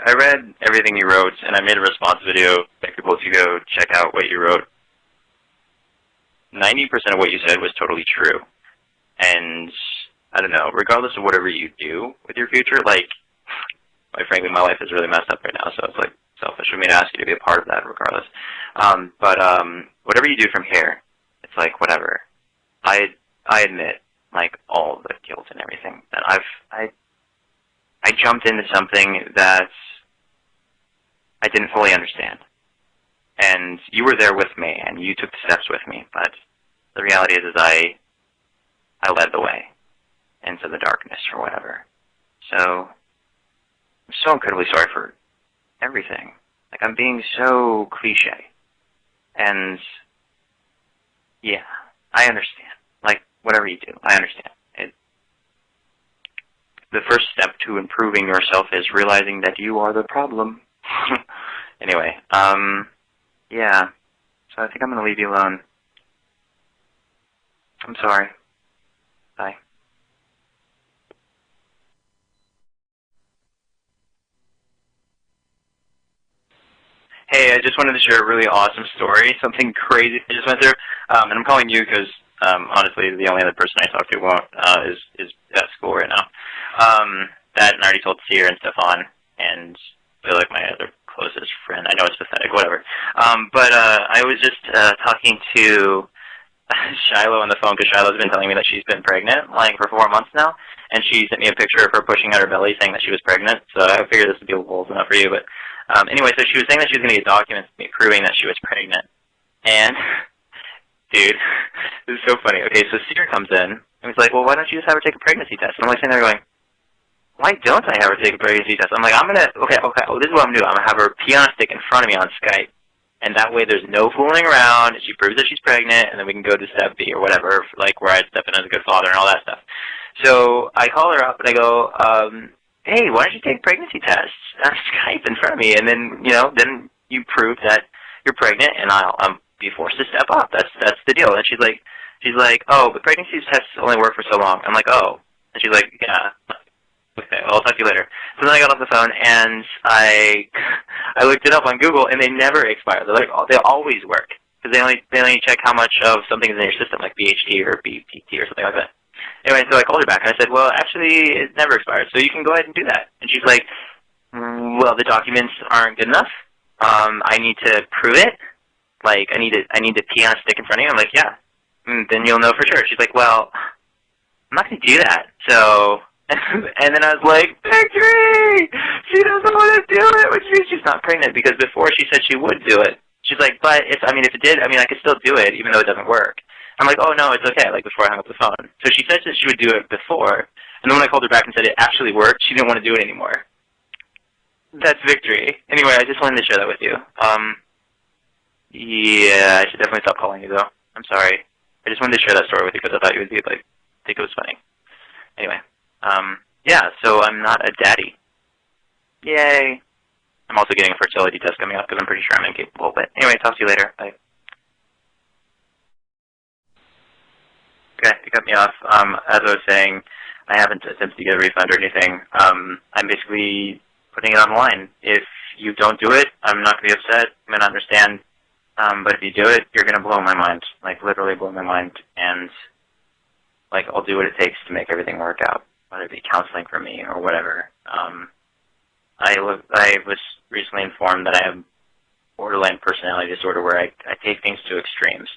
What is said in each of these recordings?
I read everything you wrote, and I made a response video for people to go check out what you wrote. 90% of what you said was totally true. And I don't know, regardless of whatever you do with your future, like, quite frankly, my life is really messed up right now, so it's like selfish for me to ask you to be a part of that regardless. But whatever you do from here, it's like whatever. I admit, like, all the guilt and everything that I jumped into something that I didn't fully understand. And you were there with me, and you took the steps with me, but the reality is I led the way into the darkness or whatever. So I'm so incredibly sorry for everything. Like, I'm being so cliche. And yeah, I understand. Like, whatever you do, I understand. The first step to improving yourself is realizing that you are the problem. Anyway, yeah. So I think I'm going to leave you alone. I'm sorry. Bye. Hey, I just wanted to share a really awesome story, something crazy I just went through. And I'm calling you because, honestly, the only other person I talk to is at school right now. That, and I already told Seer and Stefan, and they're like my other closest friend. I know it's pathetic, whatever. But I was just talking to Shiloh on the phone, because Shiloh's been telling me that she's been pregnant, like, for 4 months now, and she sent me a picture of her pushing out her belly saying that she was pregnant, so I figured this would be bold enough for you, but anyway, so she was saying that she was going to get documents proving that she was pregnant, and, dude, this is so funny. Okay, so Seer comes in, and he's like, well, why don't you just have her take a pregnancy test? And I'm like sitting there going, why don't I have her take a pregnancy test? I'm like, okay, well, this is what I'm going to do. I'm going to have her pee on a stick in front of me on Skype. And that way there's no fooling around. She proves that she's pregnant, and then we can go to step B or whatever, like where I'd step in as a good father and all that stuff. So I call her up, and I go, hey, why don't you take pregnancy tests on Skype in front of me? And then, then you prove that you're pregnant, and I'll be forced to step up. That's the deal. And she's like, oh, but pregnancy tests only work for so long. I'm like, oh. And she's like, yeah. Okay, well, I'll talk to you later. So then I got off the phone, and I looked it up on Google, and they never expire. They're like, they always work, because they only check how much of something is in your system, like BHT or BPT or something like that. Anyway, so I called her back, and I said, well, actually, it never expires, so you can go ahead and do that. And she's like, well, the documents aren't good enough. I need to prove it. Like, I need to pee on a stick in front of you. I'm like, yeah. Then you'll know for sure. She's like, well, I'm not going to do that, so... And then I was like, victory! She doesn't want to do it, which means she's not pregnant, because before she said she would do it. She's like, but if it did, I could still do it, even though it doesn't work. I'm like, oh, no, it's okay, like before I hung up the phone. So she said that she would do it before, and then when I called her back and said it actually worked, she didn't want to do it anymore. That's victory. Anyway, I just wanted to share that with you. Yeah, I should definitely stop calling you, though. I'm sorry. I just wanted to share that story with you because I thought you would think it was funny. Anyway. Yeah, so I'm not a daddy. Yay. I'm also getting a fertility test coming up because I'm pretty sure I'm incapable. But anyway, talk to you later. Bye. Okay, you cut me off. As I was saying, I haven't attempted to get a refund or anything. I'm basically putting it online. If you don't do it, I'm not going to be upset. I'm going to understand. But if you do it, you're going to blow my mind. Like, literally blow my mind. And, like, I'll do what it takes to make everything work out, whether it be counseling for me or whatever. I was recently informed that I have borderline personality disorder, where I take things to extremes.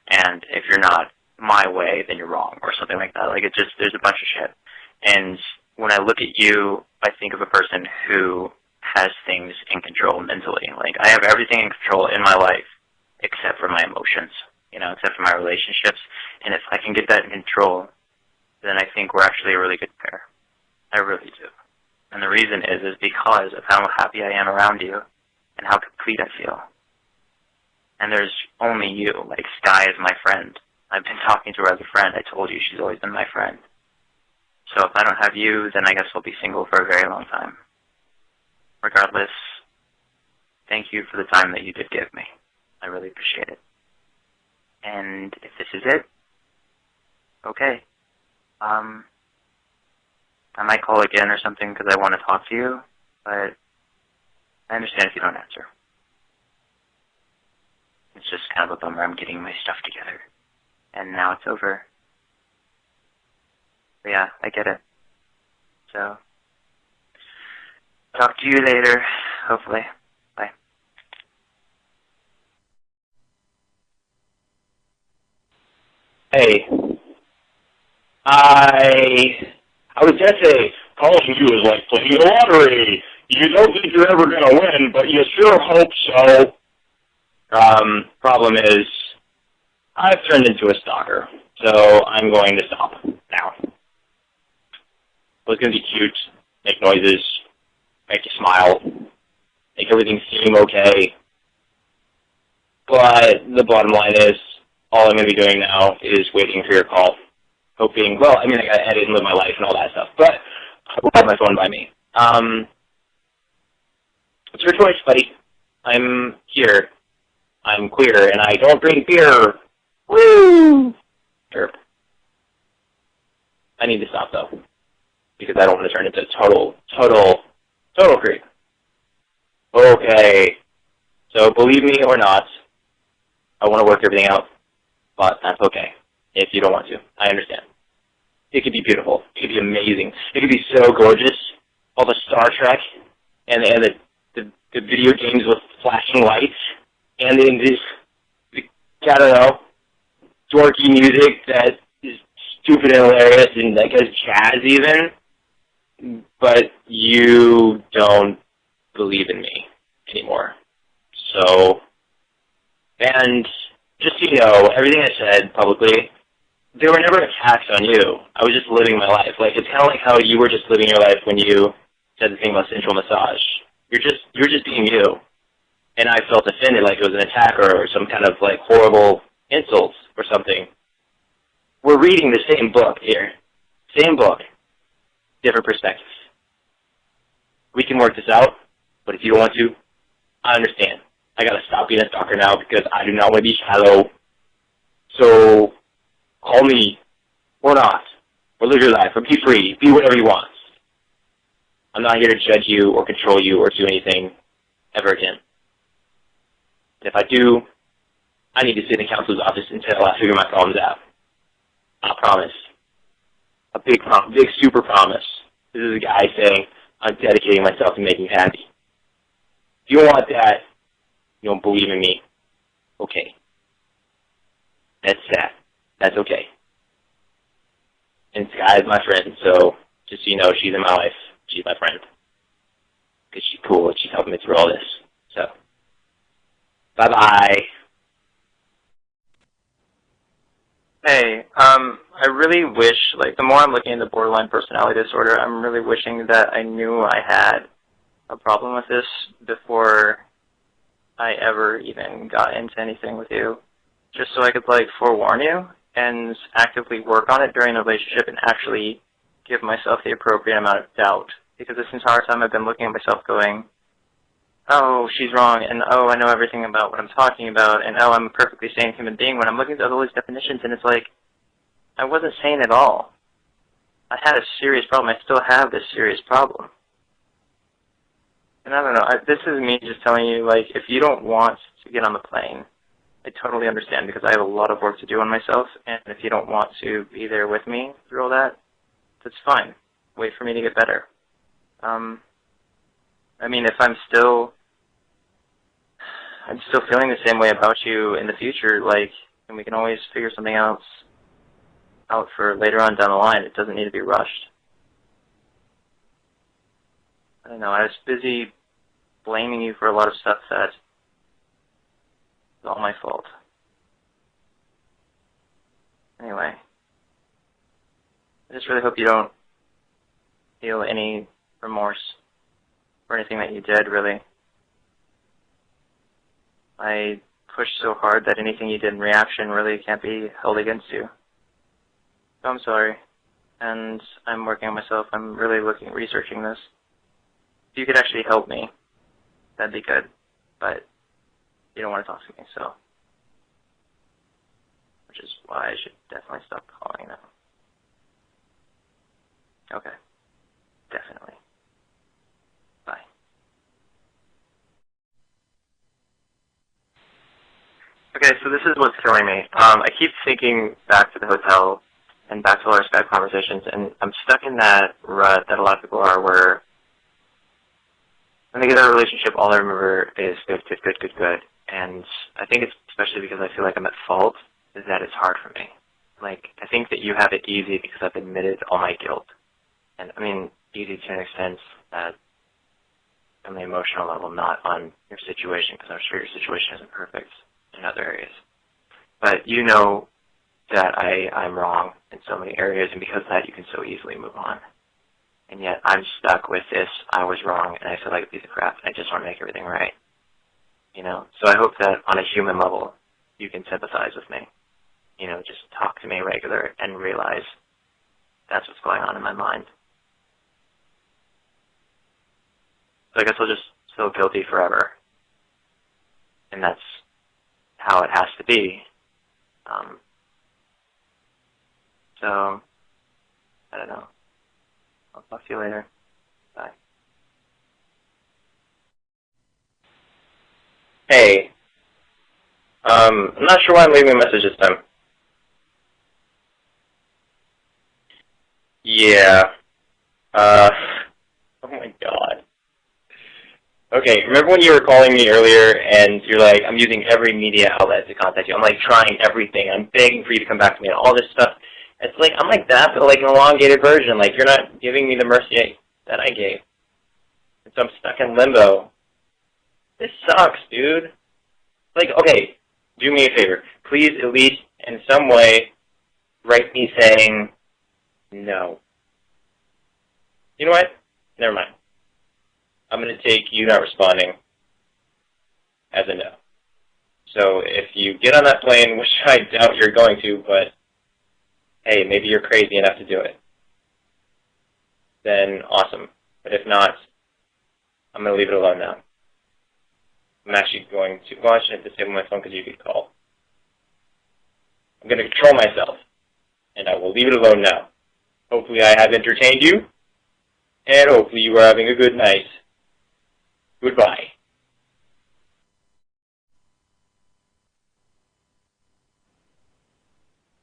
And if you're not my way, then you're wrong, or something like that. Like, there's a bunch of shit. And when I look at you, I think of a person who has things in control mentally. Like, I have everything in control in my life except for my emotions, except for my relationships. And if I can get that in control, then I think we're actually a really good pair. I really do. And the reason is because of how happy I am around you and how complete I feel. And there's only you. Like, Sky is my friend. I've been talking to her as a friend. I told you she's always been my friend. So if I don't have you, then I guess I'll be single for a very long time. Regardless, thank you for the time that you did give me. I really appreciate it. And if this is it, okay. I might call again or something because I want to talk to you, but I understand if you don't answer. It's just kind of a bummer. I'm getting my stuff together. And now it's over. But yeah, I get it. So, talk to you later, hopefully. Bye. Hey, I was gonna say, calling you is like playing the lottery. You don't think you're ever gonna win, but you sure hope so. Problem is, I've turned into a stalker, so I'm going to stop now. It was gonna be cute, make noises, make you smile, make everything seem okay. But the bottom line is, all I'm gonna be doing now is waiting for your call. Hoping, well, I mean, I gotta edit and live my life and all that stuff, but I will have my phone by me. It's your choice, buddy. I'm here. I'm queer, and I don't drink beer. Woo! Sure. I need to stop, though, because I don't want to turn into total creep. Okay. So, believe me or not, I want to work everything out, but that's okay. If you don't want to, I understand. It could be beautiful. It could be amazing. It could be so gorgeous. All the Star Trek and the video games with flashing lights and then this, I don't know, dorky music that is stupid and hilarious and that goes jazz even. But you don't believe in me anymore. So, and just so you know, everything I said publicly, they were never attacks on you. I was just living my life. Like, it's kind of like how you were just living your life when you said the thing about sensual massage. You're just being you. And I felt offended, like it was an attack or some kind of like horrible insult or something. We're reading the same book here. Same book. Different perspectives. We can work this out, but if you don't want to, I understand. I gotta stop being a stalker now because I do not want to be shallow. So, call me, or not, or live your life, or be free, be whatever you want. I'm not here to judge you, or control you, or do anything ever again. And if I do, I need to sit in counselor's office until I figure my problems out. I promise. A big super promise. This is a guy saying, I'm dedicating myself to making you happy. If you want that, you don't believe in me, okay. That's sad. That's okay. And Sky is my friend, so just so you know, she's in my life. She's my friend. Because she's cool and she's helping me through all this. So, bye-bye. Hey, I really wish, like, the more I'm looking into borderline personality disorder, I'm really wishing that I knew I had a problem with this before I ever even got into anything with you, just so I could, like, forewarn you and actively work on it during the relationship and actually give myself the appropriate amount of doubt. Because this entire time I've been looking at myself going, oh, she's wrong, and oh, I know everything about what I'm talking about, and oh, I'm a perfectly sane human being, when I'm looking at all these definitions, and it's like, I wasn't sane at all. I had a serious problem. I still have this serious problem. And I don't know, this is me just telling you, like, if you don't want to get on the plane, I totally understand, because I have a lot of work to do on myself, and if you don't want to be there with me through all that, that's fine. Wait for me to get better. I mean, if I'm still feeling the same way about you in the future, like, and we can always figure something else out for later on down the line. It doesn't need to be rushed. I don't know, I was busy blaming you for a lot of stuff that is all my fault. Anyway, I just really hope you don't feel any remorse for anything that you did, really. I pushed so hard that anything you did in reaction really can't be held against you. So I'm sorry, and I'm working on myself. I'm really researching this. If you could actually help me, that'd be good, but you don't want to talk to me, so. Which is why I should definitely stop calling now. Okay, definitely. Bye. Okay, so this is what's killing me. I keep thinking back to the hotel and back to all our Skype conversations, and I'm stuck in that rut that a lot of people are where when they get out of a relationship, all I remember is good, good, good, good, good. And I think it's especially because I feel like I'm at fault, is that it's hard for me. Like, I think that you have it easy because I've admitted all my guilt. And, I mean, easy to an extent that on the emotional level, not on your situation, because I'm sure your situation isn't perfect in other areas. But you know that I'm wrong in so many areas, and because of that, you can so easily move on. And yet, I'm stuck with this, I was wrong, and I feel like a piece of crap, and I just want to make everything right. You know? So I hope that on a human level, you can sympathize with me. You know, just talk to me regular and realize that's what's going on in my mind. So I guess I'll just feel guilty forever. And that's how it has to be. So, I don't know. I'll talk to you later. Bye. Hey. I'm not sure why I'm leaving a message this time. Yeah. Oh my god. Okay, remember when you were calling me earlier and you're like, I'm using every media outlet to contact you. I'm like trying everything. I'm begging for you to come back to me and all this stuff. It's like, I'm like that, but like an elongated version. Like, you're not giving me the mercy that I gave. And so I'm stuck in limbo. This sucks, dude. Like, okay, do me a favor. Please, at least in some way, write me saying no. You know what? Never mind. I'm going to take you not responding as a no. So if you get on that plane, which I doubt you're going to, but hey, maybe you're crazy enough to do it, then awesome. But if not, I'm going to leave it alone now. I'm actually going to, well, I should disable my phone because you could call. I'm going to control myself, and I will leave it alone now. Hopefully I have entertained you, and hopefully you are having a good night. Goodbye.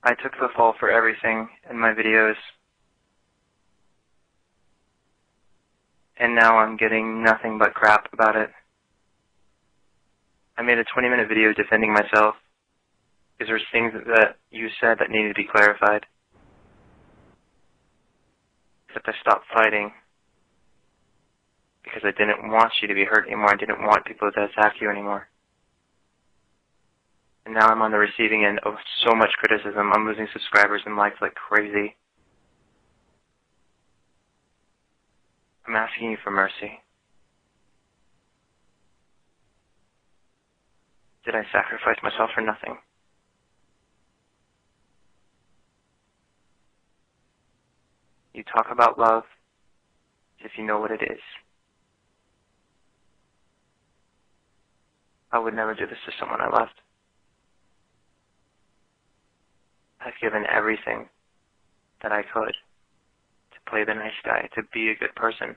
I took the fall for everything in my videos, and now I'm getting nothing but crap about it. I made a 20-minute video defending myself because there's things that you said that needed to be clarified. Except I stopped fighting because I didn't want you to be hurt anymore. I didn't want people to attack you anymore. And now I'm on the receiving end of so much criticism. I'm losing subscribers and likes like crazy. I'm asking you for mercy. Did I sacrifice myself for nothing? You talk about love as if you know what it is. I would never do this to someone I loved. I've given everything that I could to play the nice guy, to be a good person.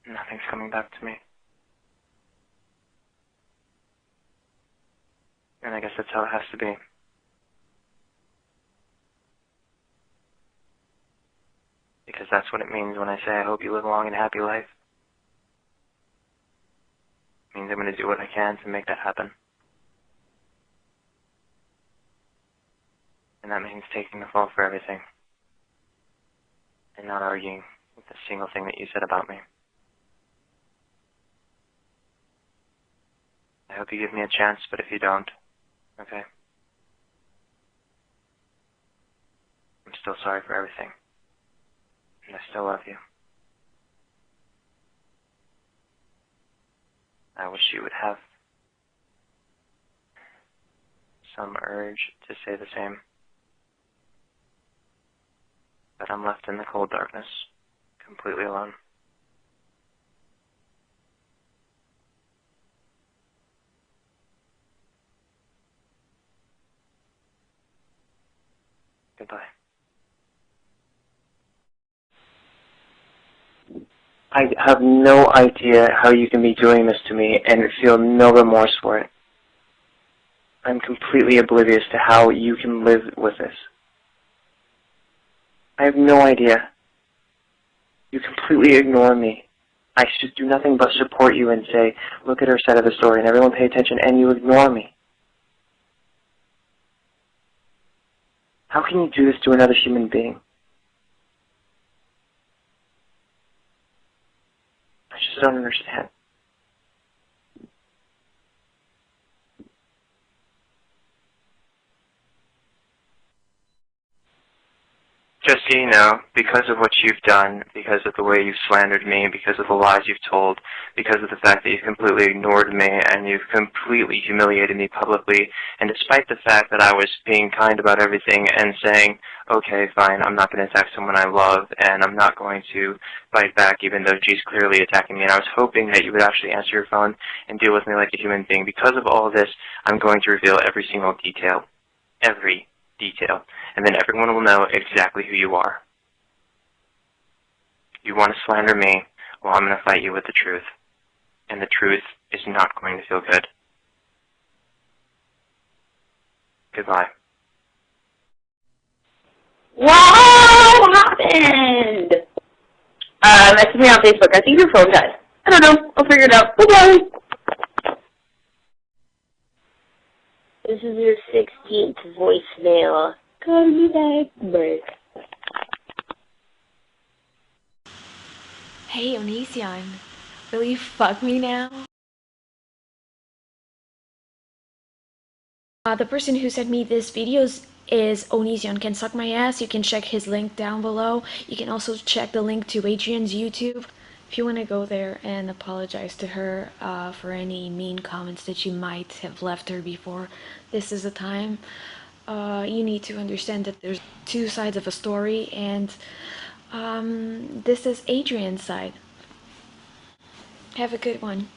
Nothing's coming back to me. And I guess that's how it has to be. Because that's what it means when I say I hope you live a long and happy life. It means I'm going to do what I can to make that happen. And that means taking the fall for everything. And not arguing with a single thing that you said about me. I hope you give me a chance, but if you don't, okay. I'm still sorry for everything. And I still love you. I wish you would have some urge to say the same. But I'm left in the cold darkness, completely alone. Goodbye. I have no idea how you can be doing this to me and feel no remorse for it. I'm completely oblivious to how you can live with this. I have no idea. You completely ignore me. I should do nothing but support you and say, look at her side of the story, and everyone pay attention, and you ignore me. How can you do this to another human being? I just don't understand. Just so you know, because of what you've done, because of the way you've slandered me, because of the lies you've told, because of the fact that you've completely ignored me and you've completely humiliated me publicly, and despite the fact that I was being kind about everything and saying, okay, fine, I'm not going to attack someone I love, and I'm not going to fight back even though she's clearly attacking me, and I was hoping that you would actually answer your phone and deal with me like a human being. Because of all of this, I'm going to reveal every single detail. Every detail. And then everyone will know exactly who you are. You want to slander me, well, I'm going to fight you with the truth. And the truth is not going to feel good. Goodbye. What happened? Message me on Facebook. I think your phone died. I don't know. I'll figure it out. Bye-bye. This is your 16th voicemail. Call me back. Bye. Hey, Onision, will you fuck me now? The person who sent me this videos is Onision Can Suck My Ass. You can check his link down below. You can also check the link to Adrienne's YouTube if you want to go there and apologize to her for any mean comments that you might have left her before. This is the time. You need to understand that there's two sides of a story, and this is Adrienne's side. Have a good one.